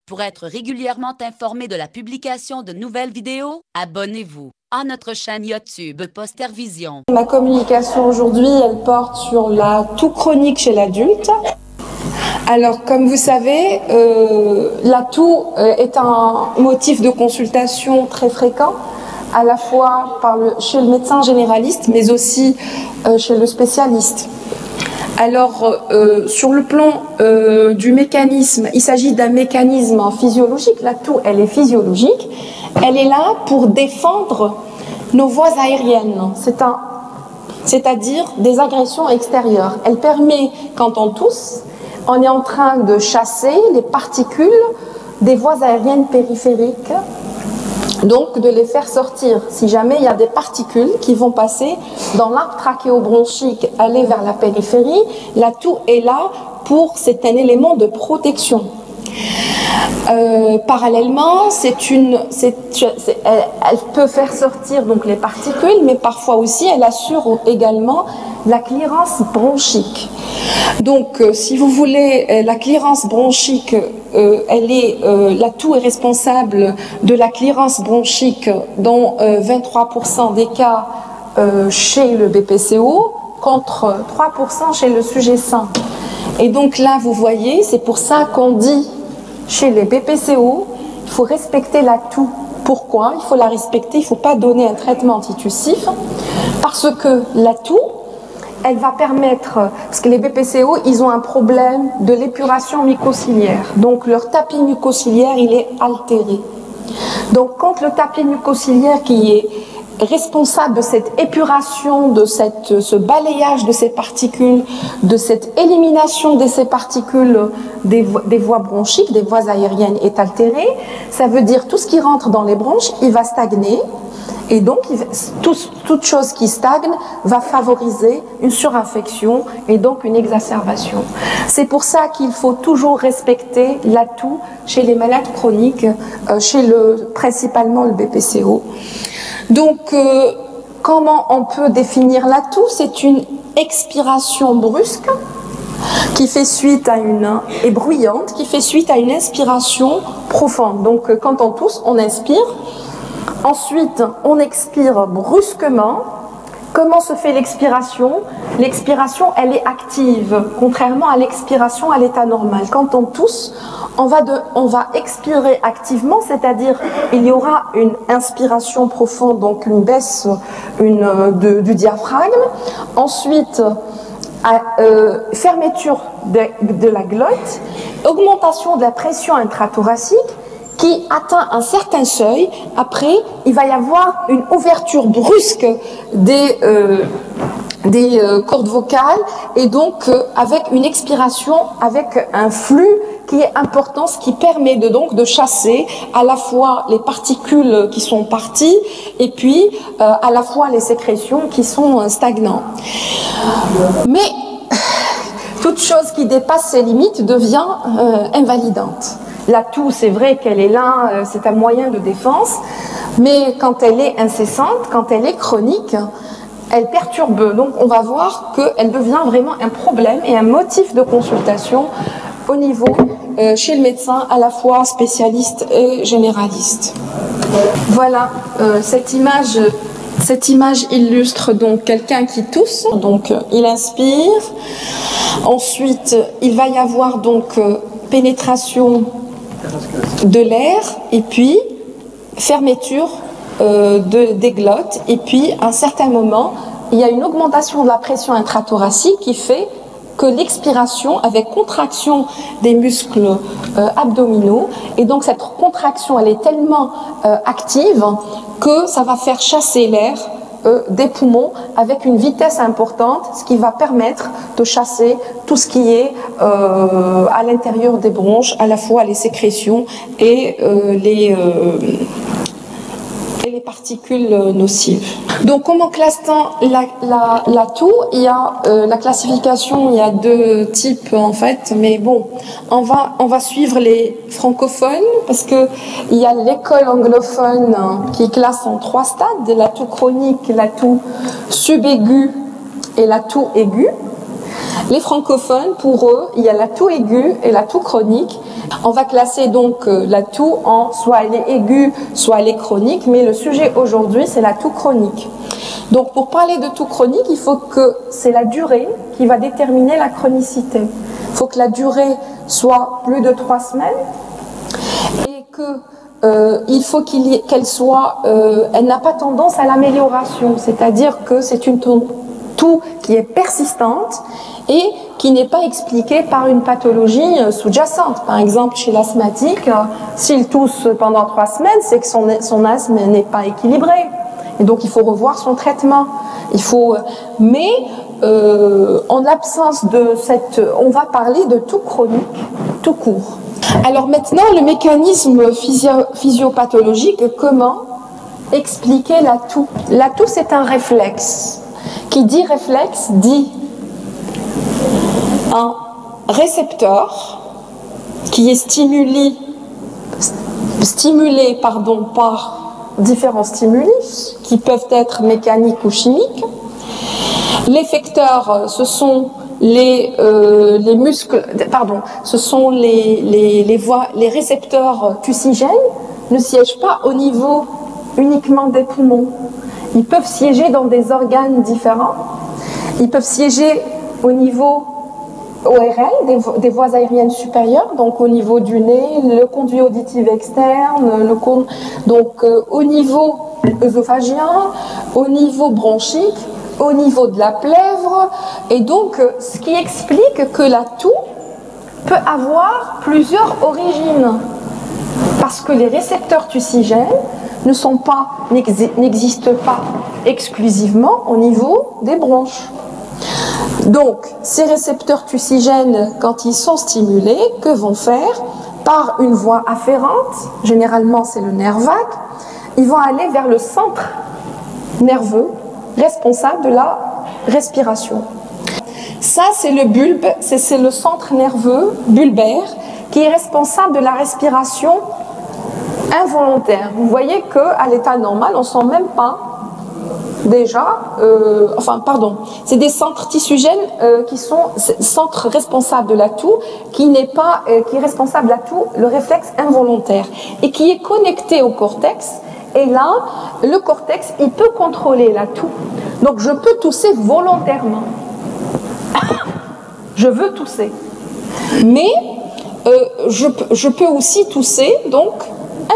Pour être régulièrement informé de la publication de nouvelles vidéos, abonnez-vous à notre chaîne YouTube Postervision. Ma communication aujourd'hui, elle porte sur la toux chronique chez l'adulte. Alors, comme vous savez, la toux est un motif de consultation très fréquent, à la fois chez le médecin généraliste, mais aussi chez le spécialiste. Alors, sur le plan du mécanisme, il s'agit d'un mécanisme physiologique. La toux, elle est physiologique. Elle est là pour défendre nos voies aériennes, c'est-à-dire des agressions extérieures. Elle permet, quand on tousse, on est en train de chasser les particules des voies aériennes périphériques, donc de les faire sortir. Si jamais il y a des particules qui vont passer dans l'arc trachéobronchique, aller vers la périphérie, la toux est là c'est un élément de protection. Parallèlement, elle peut faire sortir donc les particules, mais parfois aussi elle assure également la clearance bronchique. Donc, si vous voulez, la clearance bronchique, la toux est responsable de la clearance bronchique dans 23% des cas chez le BPCO, contre 3% chez le sujet sain. Et donc là, vous voyez, c'est pour ça qu'on dit chez les BPCO, il faut respecter la toux. Pourquoi? Il faut la respecter, il ne faut pas donner un traitement antitussif, parce que la toux, elle va permettre, parce que les BPCO, ils ont un problème de l'épuration mucociliaire. Donc leur tapis mucociliaire, il est altéré. Donc quand le tapis mucociliaire qui est responsable de cette épuration, de ce balayage de ces particules, de cette élimination de ces particules des voies bronchiques, des voies aériennes est altéré, ça veut dire tout ce qui rentre dans les bronches, il va stagner. Et donc, toute chose qui stagne va favoriser une surinfection et donc une exacerbation. C'est pour ça qu'il faut toujours respecter la toux chez les malades chroniques, principalement le BPCO. Donc, comment on peut définir la toux? C'est une expiration brusque qui fait suite et bruyante, qui fait suite à une inspiration profonde. Donc, quand on tousse, on inspire. Ensuite, on expire brusquement. Comment se fait l'expiration? L'expiration, elle est active, contrairement à l'expiration à l'état normal. Quand on tousse, on va expirer activement, c'est-à-dire il y aura une inspiration profonde, donc une baisse du diaphragme. Ensuite, fermeture de la glotte, augmentation de la pression intrathoracique, qui atteint un certain seuil. Après, il va y avoir une ouverture brusque des cordes vocales et donc avec une expiration, avec un flux qui est important, ce qui permet de chasser à la fois les particules qui sont parties et puis à la fois les sécrétions qui sont stagnantes. Mais toute chose qui dépasse ses limites devient invalidante. La toux, c'est vrai qu'elle est là, c'est un moyen de défense, mais quand elle est incessante, quand elle est chronique, elle perturbe. Donc on va voir qu'elle devient vraiment un problème et un motif de consultation au niveau chez le médecin, à la fois spécialiste et généraliste. Voilà, cette image illustre donc quelqu'un qui tousse. Donc il inspire, ensuite il va y avoir donc pénétration de l'air et puis fermeture des glottes, et puis à un certain moment il y a une augmentation de la pression intrathoracique qui fait que l'expiration, avec contraction des muscles abdominaux, et donc cette contraction elle est tellement active que ça va faire chasser l'air des poumons avec une vitesse importante, ce qui va permettre de chasser tout ce qui est à l'intérieur des bronches, à la fois les sécrétions et les particules nocives. Donc comment classe-t-on la toux? Il y a la classification, il y a deux types en fait, mais bon, on va suivre les francophones parce que il y a l'école anglophone qui classe en 3 stades: la toux chronique, la toux subaiguë et la toux aiguë. Les francophones, pour eux, il y a la toux aiguë et la toux chronique. On va classer donc la toux en soit elle est aiguë, soit elle est chronique, mais le sujet aujourd'hui, c'est la toux chronique. Donc pour parler de toux chronique, il faut que c'est la durée qui va déterminer la chronicité. Il faut que la durée soit plus de 3 semaines et que il faut qu'elle soit, elle n'a pas tendance à l'amélioration, c'est-à-dire que c'est une toux qui est persistante et qui n'est pas expliquée par une pathologie sous-jacente. Par exemple, chez l'asthmatique, s'il tousse pendant 3 semaines, c'est que son asthme n'est pas équilibré. Et donc, il faut revoir son traitement. Mais en l'absence de cette... On va parler de toux chronique, tout court. Alors maintenant, le mécanisme physiopathologique, comment expliquer la toux? La toux, c'est un réflexe. Qui dit réflexe dit un récepteur qui est stimulé par différents stimulus qui peuvent être mécaniques ou chimiques. L'effecteur, ce sont les muscles, pardon, ce sont les récepteurs tussigènes ne siègent pas au niveau uniquement des poumons. Ils peuvent siéger dans des organes différents. Ils peuvent siéger au niveau ORL, des voies aériennes supérieures, donc au niveau du nez, le conduit auditif externe, donc au niveau œsophagien, au niveau bronchique, au niveau de la plèvre, et donc ce qui explique que la toux peut avoir plusieurs origines, parce que les récepteurs tussigènes n'existent pas exclusivement au niveau des bronches. Donc, ces récepteurs tussigènes, quand ils sont stimulés, que vont faire? Par une voie afférente, généralement c'est le nerf vague, ils vont aller vers le centre nerveux responsable de la respiration. Ça, c'est le bulbe, c'est le centre nerveux bulbaire qui est responsable de la respiration involontaire. Vous voyez qu'à l'état normal, on ne sent même pas déjà, c'est des centres tissugènes qui sont centres responsables de la toux, qui est responsable de la toux, le réflexe involontaire, et qui est connecté au cortex. Et là, le cortex, il peut contrôler la toux. Donc, je peux tousser volontairement. Je veux tousser. Mais je peux aussi tousser, donc,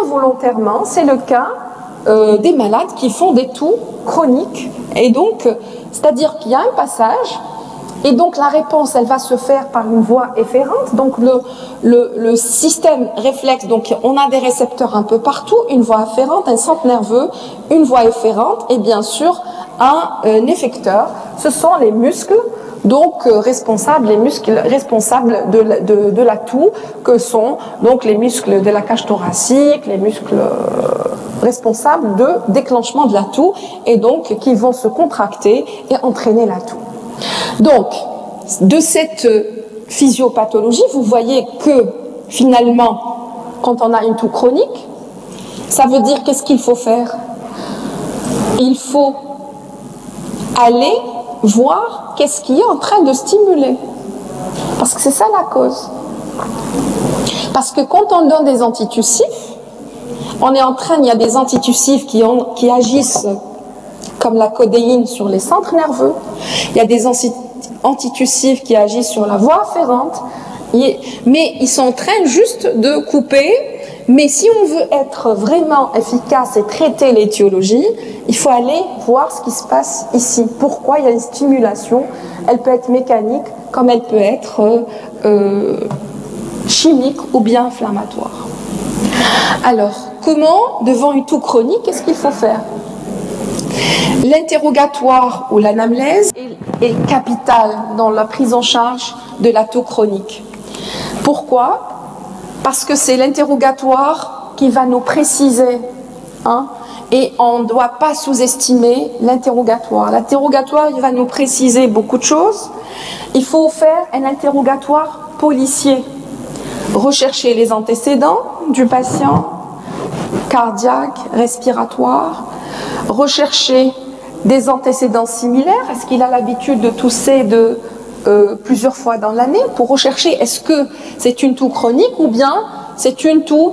involontairement. C'est le cas des malades qui font des toux chroniques. Et donc, c'est-à-dire qu'il y a un passage, et donc la réponse, elle va se faire par une voie efférente. Donc le système réflexe, donc on a des récepteurs un peu partout, une voie afférente, un centre nerveux, une voie efférente, et bien sûr un effecteur. Ce sont les muscles, donc les muscles responsables de la toux, que sont donc les muscles de la cage thoracique, les muscles responsables de déclenchement de la toux, et donc qui vont se contracter et entraîner la toux. Donc, de cette physiopathologie, vous voyez que finalement, quand on a une toux chronique, ça veut dire qu'est-ce qu'il faut faire? Il faut aller voir qu'est-ce qui est en train de stimuler. Parce que c'est ça la cause. Parce que quand on donne des antitussifs, il y a des antitussifs qui agissent comme la codéine sur les centres nerveux. Il y a des antitussifs qui agissent sur la voie afférente. Mais ils sont en train juste de couper. Mais si on veut être vraiment efficace et traiter l'étiologie, il faut aller voir ce qui se passe ici. Pourquoi il y a une stimulation? Elle peut être mécanique, comme elle peut être chimique ou bien inflammatoire. Alors, comment, devant une toux chronique, qu'est-ce qu'il faut faire? L'interrogatoire ou l'anamnèse est capital dans la prise en charge de la toux chronique. Pourquoi? Parce que c'est l'interrogatoire qui va nous préciser, et on ne doit pas sous-estimer l'interrogatoire. L'interrogatoire, il va nous préciser beaucoup de choses. Il faut faire un interrogatoire policier. Rechercher les antécédents du patient, cardiaque, respiratoire, rechercher des antécédents similaires. Est-ce qu'il a l'habitude de tousser plusieurs fois dans l'année pour rechercher est-ce que c'est une toux chronique ou bien c'est une toux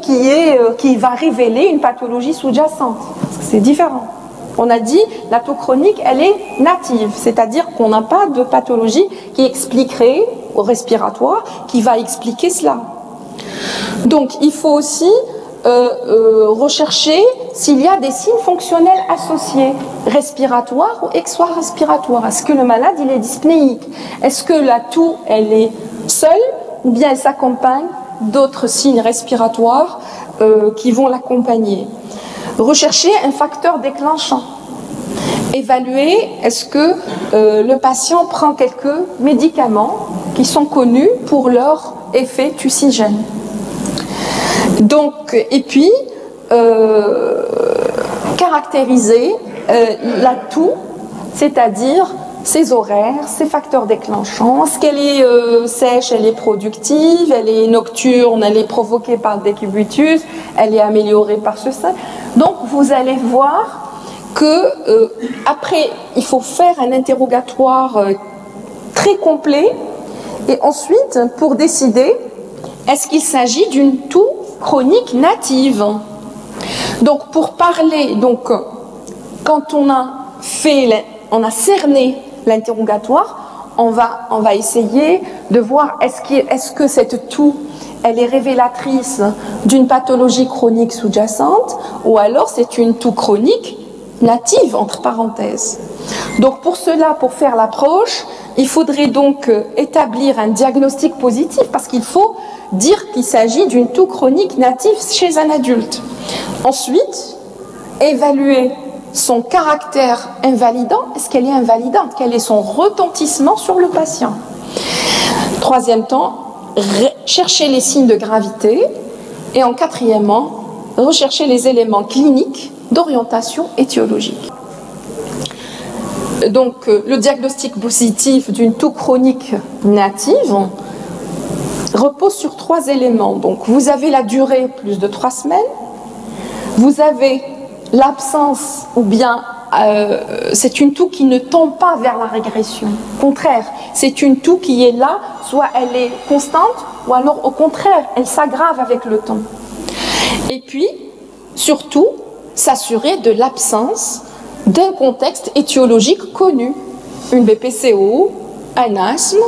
qui va révéler une pathologie sous-jacente. C'est différent. On a dit la toux chronique, elle est native, c'est-à-dire qu'on n'a pas de pathologie qui expliquerait, au respiratoire, qui va expliquer cela. Donc il faut aussi rechercher s'il y a des signes fonctionnels associés, respiratoires ou extra-respiratoires. Est-ce que le malade il est dyspnéique? Est-ce que la toux elle est seule ou bien elle s'accompagne d'autres signes respiratoires qui vont l'accompagner? Rechercher un facteur déclenchant. Évaluer est-ce que le patient prend quelques médicaments qui sont connus pour leur effet tussigène. Donc, et puis, caractériser la toux, c'est-à-dire ses horaires, ses facteurs déclenchants. Est-ce qu'elle est sèche, elle est productive, elle est nocturne, elle est provoquée par le décubitus, elle est améliorée par ceci. Donc, vous allez voir que après, il faut faire un interrogatoire très complet et ensuite, pour décider, est-ce qu'il s'agit d'une toux chronique native? Donc, pour parler, quand on a cerné l'interrogatoire, on va essayer de voir est-ce que cette toux elle est révélatrice d'une pathologie chronique sous-jacente ou alors c'est une toux chronique native entre parenthèses. Donc pour cela, pour faire l'approche, il faudrait donc établir un diagnostic positif parce qu'il faut dire qu'il s'agit d'une toux chronique native chez un adulte. Ensuite, évaluer son caractère invalidant. Est-ce qu'elle est invalidante? Quel est son retentissement sur le patient? Troisième temps, chercher les signes de gravité. Et en quatrièmement, rechercher les éléments cliniques d'orientation étiologique. Donc, le diagnostic positif d'une toux chronique native repose sur 3 éléments. Donc, vous avez la durée, plus de 3 semaines. Vous avez l'absence, ou bien c'est une toux qui ne tend pas vers la régression. Au contraire, c'est une toux qui est là, soit elle est constante, ou alors au contraire, elle s'aggrave avec le temps. Et puis, surtout, s'assurer de l'absence d'un contexte étiologique connu, une BPCO, un asthme.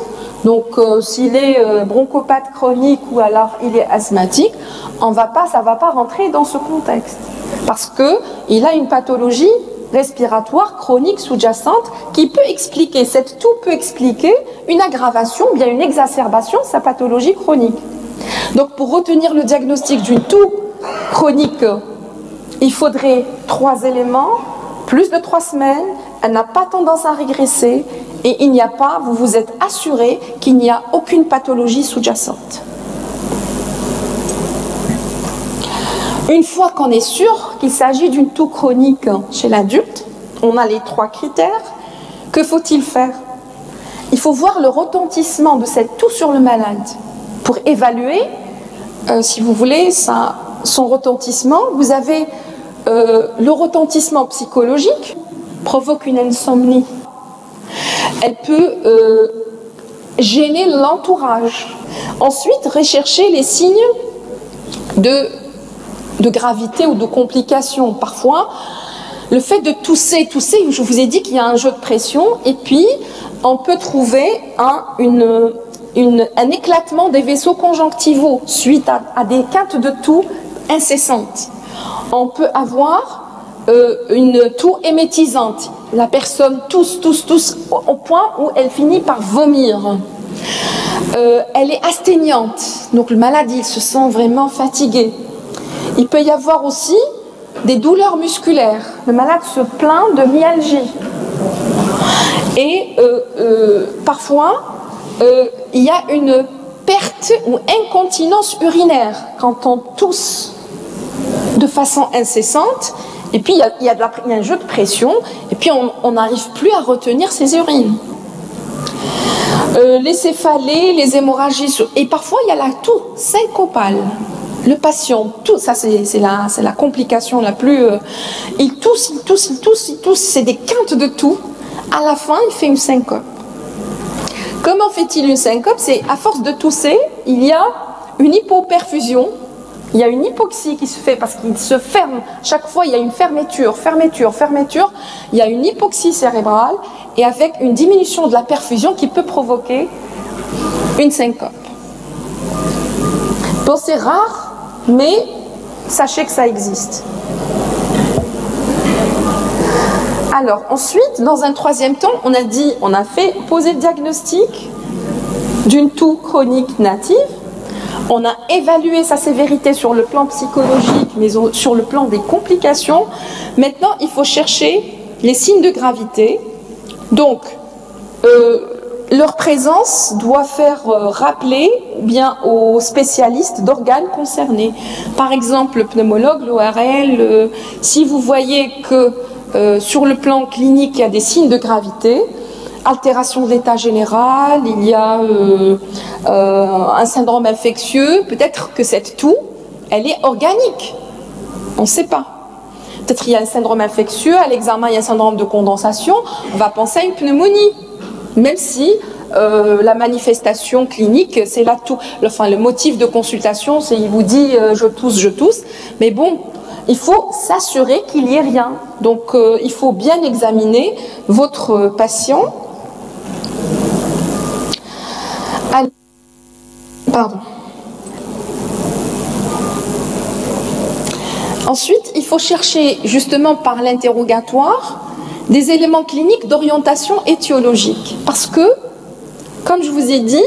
Donc, s'il est bronchopathe chronique ou alors il est asthmatique, ça ne va pas rentrer dans ce contexte. Parce qu'il a une pathologie respiratoire chronique sous-jacente qui peut expliquer, cette toux peut expliquer une aggravation, bien une exacerbation de sa pathologie chronique. Donc, pour retenir le diagnostic d'une toux chronique, il faudrait 3 éléments, plus de 3 semaines, elle n'a pas tendance à régresser et il n'y a pas, vous vous êtes assuré qu'il n'y a aucune pathologie sous-jacente. Une fois qu'on est sûr qu'il s'agit d'une toux chronique chez l'adulte, on a les 3 critères. Que faut-il faire? Il faut voir le retentissement de cette toux sur le malade pour évaluer, si vous voulez, son retentissement. Vous avez le retentissement psychologique, provoque une insomnie. Elle peut gêner l'entourage. Ensuite, rechercher les signes de gravité ou de complications. Parfois, le fait de tousser, je vous ai dit qu'il y a un jeu de pression, et puis on peut trouver un éclatement des vaisseaux conjonctivaux suite à des quintes de toux incessantes. On peut avoir une toux émétisante. La personne tousse au point où elle finit par vomir. Elle est asthéniante, donc le malade il se sent vraiment fatigué. Il peut y avoir aussi des douleurs musculaires. Le malade se plaint de myalgie. Et parfois, il y a une perte ou incontinence urinaire quand on tousse de façon incessante. Et puis, il y a un jeu de pression. Et puis, on n'arrive plus à retenir ses urines. Les céphalées, les hémorragies. Et parfois, il y a la toux syncopale. Le patient, ça c'est la complication la plus... il tousse, c'est des quintes de toux. À la fin, il fait une syncope. Comment fait-il une syncope? C'est à force de tousser, il y a une hypoperfusion, il y a une hypoxie qui se fait parce qu'il se ferme. Chaque fois, il y a une fermeture, il y a une hypoxie cérébrale et avec une diminution de la perfusion qui peut provoquer une syncope. Bon, c'est rare, mais sachez que ça existe. Alors, ensuite, dans un troisième temps, on a fait poser le diagnostic d'une toux chronique native. On a évalué sa sévérité sur le plan psychologique, mais sur le plan des complications. Maintenant, il faut chercher les signes de gravité. Donc, leur présence doit faire rappeler bien aux spécialistes d'organes concernés. Par exemple, le pneumologue, l'ORL, si vous voyez que sur le plan clinique, il y a des signes de gravité, altération de l'état général, il y a un syndrome infectieux, peut-être que cette toux, elle est organique. On ne sait pas. Peut-être qu'il y a un syndrome infectieux, à l'examen il y a un syndrome de condensation, on va penser à une pneumonie. Même si la manifestation clinique, c'est la toux. Enfin, le motif de consultation, c'est il vous dit je tousse. Mais bon, il faut s'assurer qu'il n'y ait rien. Donc, il faut bien examiner votre patient. Pardon. Ensuite, il faut chercher justement par l'interrogatoire des éléments cliniques d'orientation étiologique. Parce que, comme je vous ai dit,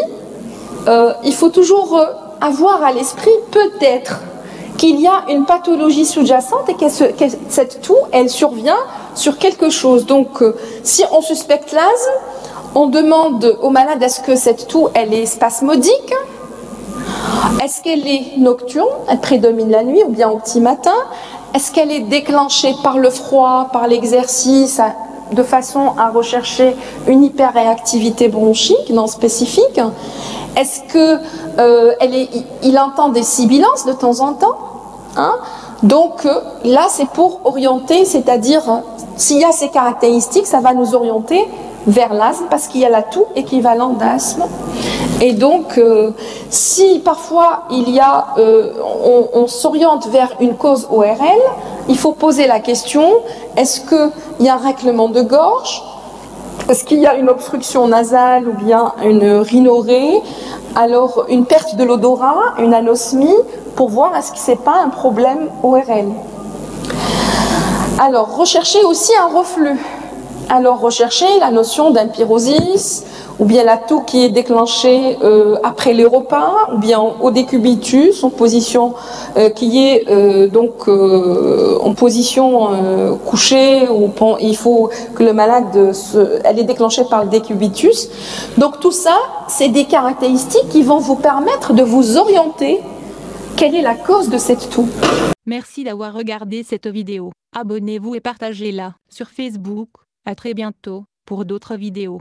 il faut toujours avoir à l'esprit peut-être qu'il y a une pathologie sous-jacente et que cette toux, elle survient sur quelque chose. Donc, si on suspecte l'asthme, on demande au malade est-ce que cette toux, elle est spasmodique? Est-ce qu'elle est nocturne? Elle prédomine la nuit ou bien au petit matin? Est-ce qu'elle est déclenchée par le froid, par l'exercice, de façon à rechercher une hyperréactivité bronchique non spécifique? Est-ce qu'il entend des sibilances de temps en temps, hein? Donc là, c'est pour orienter, c'est-à-dire s'il y a ces caractéristiques, ça va nous orienter vers l'asthme parce qu'il y a la toux équivalente d'asthme. Et donc, si parfois on s'oriente vers une cause ORL, il faut poser la question, est-ce qu'il y a un raclement de gorge? Est-ce qu'il y a une obstruction nasale ou bien une rhinorrhée? Alors, une perte de l'odorat, une anosmie, pour voir est-ce que ce n'est pas un problème ORL. Alors, recherchez aussi un reflux. Alors, recherchez la notion d'empyrosis, ou bien la toux qui est déclenchée après les repas, ou bien au décubitus, en position qui est en position couchée, où il faut que le malade elle est déclenchée par le décubitus. Donc tout ça, c'est des caractéristiques qui vont vous permettre de vous orienter. Quelle est la cause de cette toux? Merci d'avoir regardé cette vidéo. Abonnez-vous et partagez-la sur Facebook. À très bientôt pour d'autres vidéos.